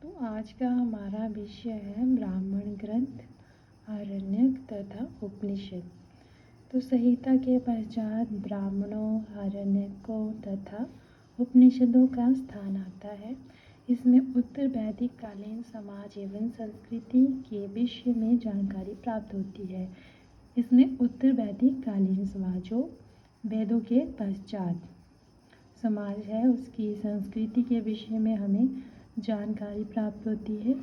तो आज का हमारा विषय है ब्राह्मण ग्रंथ, आरण्यक तथा उपनिषद। तो संहिता के पश्चात ब्राह्मणों, आरण्यकों तथा उपनिषदों का स्थान आता है। इसमें उत्तर वैदिक कालीन समाज एवं संस्कृति के विषय में जानकारी प्राप्त होती है। इसमें उत्तर वैदिक कालीन समाज जो वेदों के पश्चात समाज है, उसकी संस्कृति के विषय में हमें जानकारी प्राप्त होती है।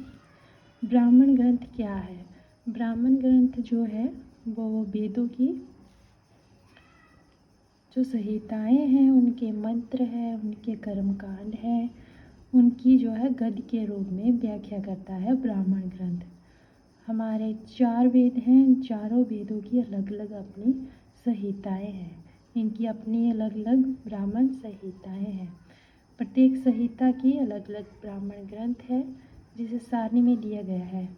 ब्राह्मण ग्रंथ क्या है? ब्राह्मण ग्रंथ जो है वो वेदों की जो संहिताएं हैं, उनके मंत्र हैं, उनके कर्मकांड हैं, उनकी जो है गद्य के रूप में व्याख्या करता है ब्राह्मण ग्रंथ। हमारे 4 वेद हैं, चारों वेदों की अलग अलग अपनी संहिताएं हैं। इनकी अपनी अलग अलग ब्राह्मण संहिताएं हैं। प्रत्येक संहिता की अलग अलग ब्राह्मण ग्रंथ है, जिसे सारणी में दिया गया है।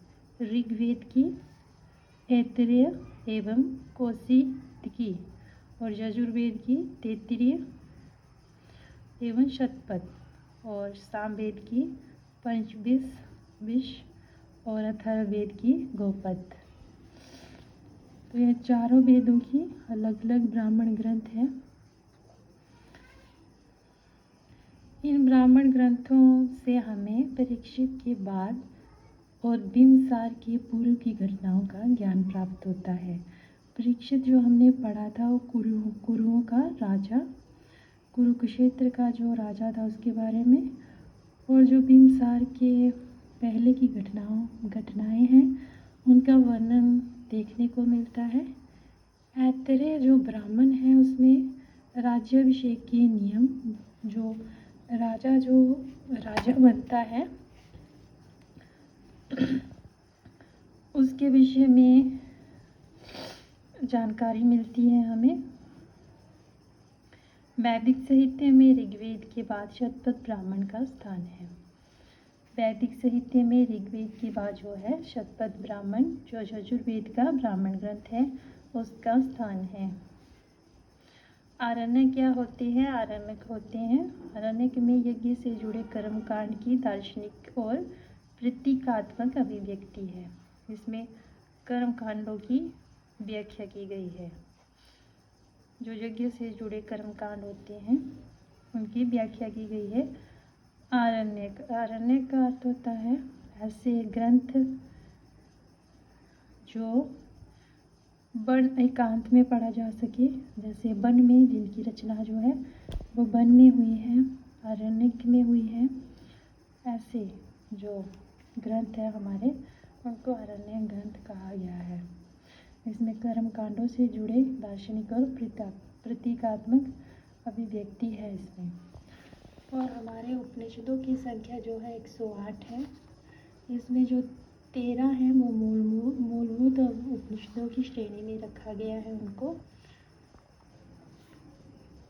ऋग्वेद की ऐतरेय एवं कौशिकी और यजुर्वेद की तैत्तिरीय एवं शतपथ और सामवेद की पंचविंश और अथर्ववेद की गौपद। तो यह चारों वेदों की अलग अलग ब्राह्मण ग्रंथ हैं। इन ब्राह्मण ग्रंथों से हमें परीक्षित के बाद और बिंबिसार के पूर्व की घटनाओं का ज्ञान प्राप्त होता है। परीक्षित जो हमने पढ़ा था वो कुरुओं का राजा, कुरुक्षेत्र का जो राजा था उसके बारे में, और जो बिंबिसार के पहले की घटनाएं हैं उनका वर्णन देखने को मिलता है। ऐतरेय जो ब्राह्मण है उसमें राज्याभिषेक के नियम, जो राजा बनता है उसके विषय में जानकारी मिलती है हमें। वैदिक साहित्य में ऋग्वेद के बाद शतपथ ब्राह्मण का स्थान है। वैदिक साहित्य में ऋग्वेद के बाद जो है शतपथ ब्राह्मण, जो यजुर्वेद का ब्राह्मण ग्रंथ है, उसका स्थान है। आरण्यक क्या होते हैं? आरण्यक होते हैं, आरण्यक में यज्ञ से जुड़े कर्मकांड की दार्शनिक और प्रतीकात्मक अभिव्यक्ति है। इसमें कर्मकांडों की व्याख्या की गई है। जो यज्ञ से जुड़े कर्मकांड होते हैं उनकी व्याख्या की गई है। आरण्यक, आरण्यक का अर्थ होता है ऐसे ग्रंथ जो वन एकांत में पढ़ा जा सके, जैसे वन में, जिनकी रचना जो है वो वन में हुई है, आरण्यक में हुई है। ऐसे जो ग्रंथ है हमारे, उनको आरण्यक ग्रंथ कहा गया है। इसमें कर्मकांडों से जुड़े दार्शनिक और प्रतीकात्मक अभिव्यक्ति है इसमें। और हमारे उपनिषदों की संख्या जो है 108 है। इसमें जो 13 है वो मूलभूत उपनिषदों की श्रेणी में रखा गया है उनको।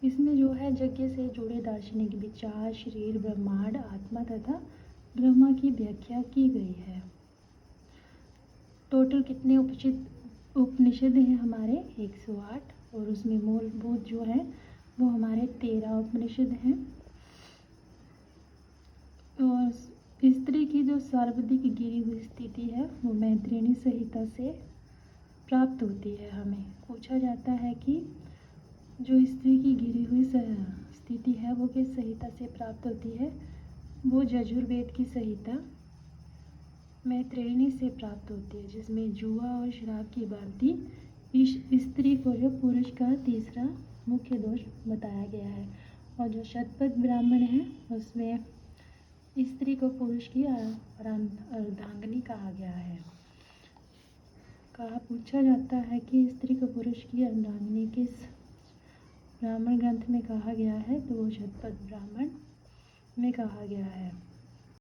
इसमें जो है यज्ञ से जुड़े दार्शनिक विचार, शरीर, ब्रह्मांड, आत्मा तथा ब्रह्मा की व्याख्या की गई है। टोटल कितने उपनिषद हैं हमारे? 108, और उसमें मूलभूत जो है वो हमारे 13 उपनिषद हैं। और स्त्री की जो सर्वाधिक गिरी हुई स्थिति है वो मैत्रेयी संहिता से प्राप्त होती है। हमें पूछा जाता है कि जो स्त्री की गिरी हुई स्थिति है वो किस संहिता से प्राप्त होती है? वो यजुर्वेद की संहिता मैत्रेयी से प्राप्त होती है, जिसमें जुआ और शराब की भांति इस स्त्री को जो पुरुष का तीसरा मुख्य दोष बताया गया है। और जो शतपथ ब्राह्मण है उसमें स्त्री को पुरुष की अर्धांगिनी कहा गया है। पूछा जाता है कि स्त्री को पुरुष की अर्धांगिनी किस ब्राह्मण ग्रंथ में कहा गया है? तो वो शतपथ ब्राह्मण में कहा गया है।